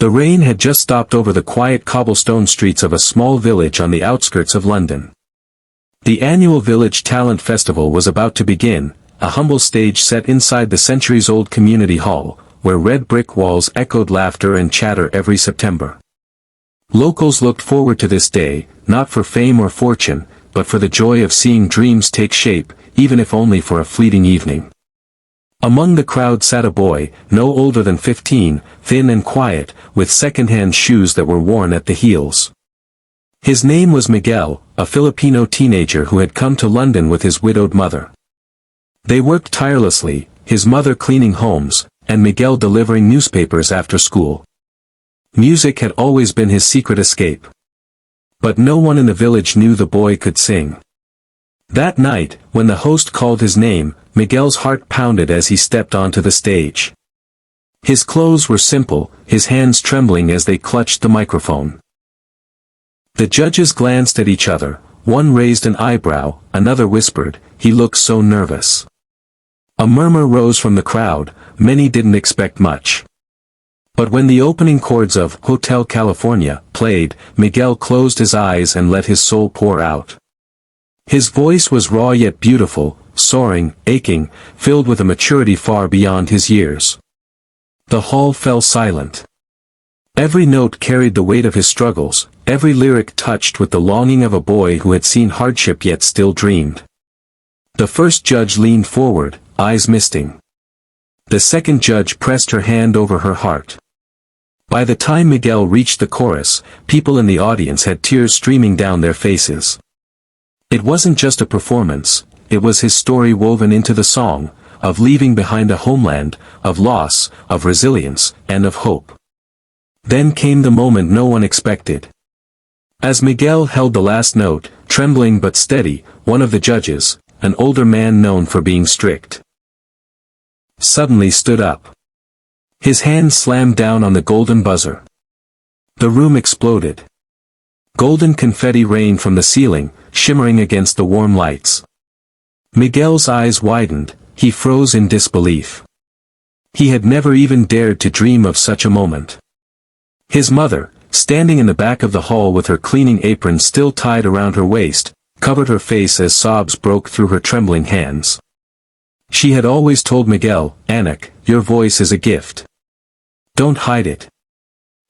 The rain had just stopped over the quiet cobblestone streets of a small village on the outskirts of London. The annual Village Talent Festival was about to begin, a humble stage set inside the centuries-old community hall, where red brick walls echoed laughter and chatter every September. Locals looked forward to this day, not for fame or fortune, but for the joy of seeing dreams take shape, even if only for a fleeting evening. Among the crowd sat a boy, no older than 15, thin and quiet, with second-hand shoes that were worn at the heels. His name was Miguel, a Filipino teenager who had come to London with his widowed mother. They worked tirelessly, his mother cleaning homes, and Miguel delivering newspapers after school. Music had always been his secret escape. But no one in the village knew the boy could sing. That night, when the host called his name, Miguel's heart pounded as he stepped onto the stage. His clothes were simple, his hands trembling as they clutched the microphone. The judges glanced at each other, one raised an eyebrow, another whispered, "He looks so nervous." A murmur rose from the crowd, many didn't expect much. But when the opening chords of Hotel California played, Miguel closed his eyes and let his soul pour out. His voice was raw yet beautiful, soaring, aching, filled with a maturity far beyond his years. The hall fell silent. Every note carried the weight of his struggles, every lyric touched with the longing of a boy who had seen hardship yet still dreamed. The first judge leaned forward, eyes misting. The second judge pressed her hand over her heart. By the time Miguel reached the chorus, people in the audience had tears streaming down their faces. It wasn't just a performance, it was his story woven into the song, of leaving behind a homeland, of loss, of resilience, and of hope. Then came the moment no one expected. As Miguel held the last note, trembling but steady, one of the judges, an older man known for being strict, suddenly stood up. His hand slammed down on the golden buzzer. The room exploded. Golden confetti rained from the ceiling, shimmering against the warm lights. Miguel's eyes widened, he froze in disbelief. He had never even dared to dream of such a moment. His mother, standing in the back of the hall with her cleaning apron still tied around her waist, covered her face as sobs broke through her trembling hands. She had always told Miguel, "Anik, your voice is a gift. Don't hide it."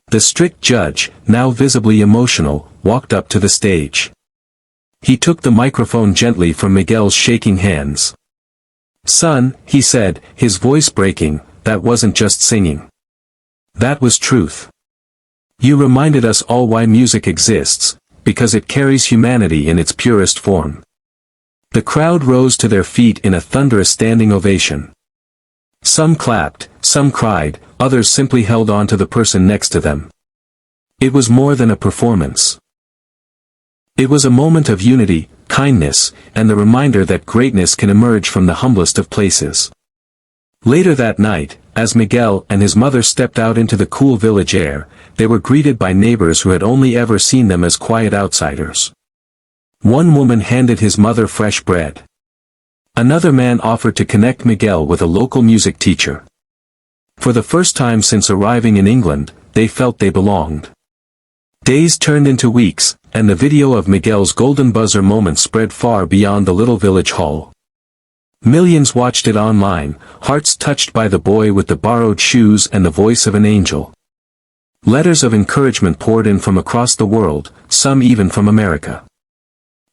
The strict judge, now visibly emotional, walked up to the stage. He took the microphone gently from Miguel's shaking hands. "Son," he said, his voice breaking, "that wasn't just singing. That was truth. You reminded us all why music exists, because it carries humanity in its purest form." The crowd rose to their feet in a thunderous standing ovation. Some clapped, some cried, others simply held on to the person next to them. It was more than a performance. It was a moment of unity, kindness, and the reminder that greatness can emerge from the humblest of places. Later that night, as Miguel and his mother stepped out into the cool village air, they were greeted by neighbors who had only ever seen them as quiet outsiders. One woman handed his mother fresh bread. Another man offered to connect Miguel with a local music teacher. For the first time since arriving in England, they felt they belonged. Days turned into weeks, and the video of Miguel's golden buzzer moment spread far beyond the little village hall. Millions watched it online, hearts touched by the boy with the borrowed shoes and the voice of an angel. Letters of encouragement poured in from across the world, some even from America.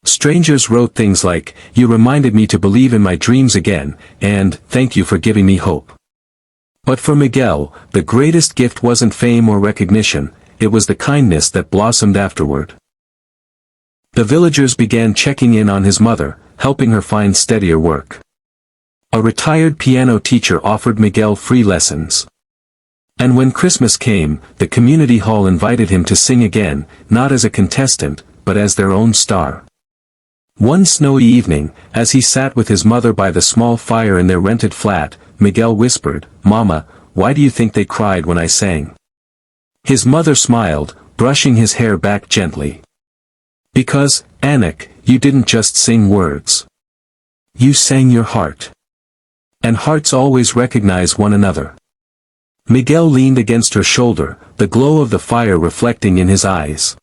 Strangers wrote things like, "You reminded me to believe in my dreams again," and "Thank you for giving me hope." But for Miguel, the greatest gift wasn't fame or recognition, it was the kindness that blossomed afterward. The villagers began checking in on his mother, helping her find steadier work. A retired piano teacher offered Miguel free lessons. And when Christmas came, the community hall invited him to sing again, not as a contestant, but as their own star. One snowy evening, as he sat with his mother by the small fire in their rented flat, Miguel whispered, "Mama, why do you think they cried when I sang?" His mother smiled, brushing his hair back gently. "Because, Anik, you didn't just sing words. You sang your heart. And hearts always recognize one another." Miguel leaned against her shoulder, the glow of the fire reflecting in his eyes.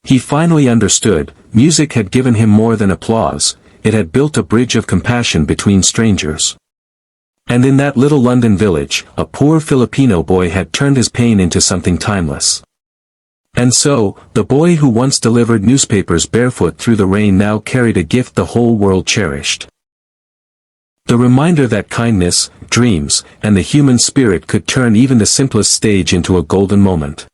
He finally understood, music had given him more than applause, it had built a bridge of compassion between strangers. And in that little London village, a poor Filipino boy had turned his pain into something timeless. And so, the boy who once delivered newspapers barefoot through the rain now carried a gift the whole world cherished. The reminder that kindness, dreams, and the human spirit could turn even the simplest stage into a golden moment.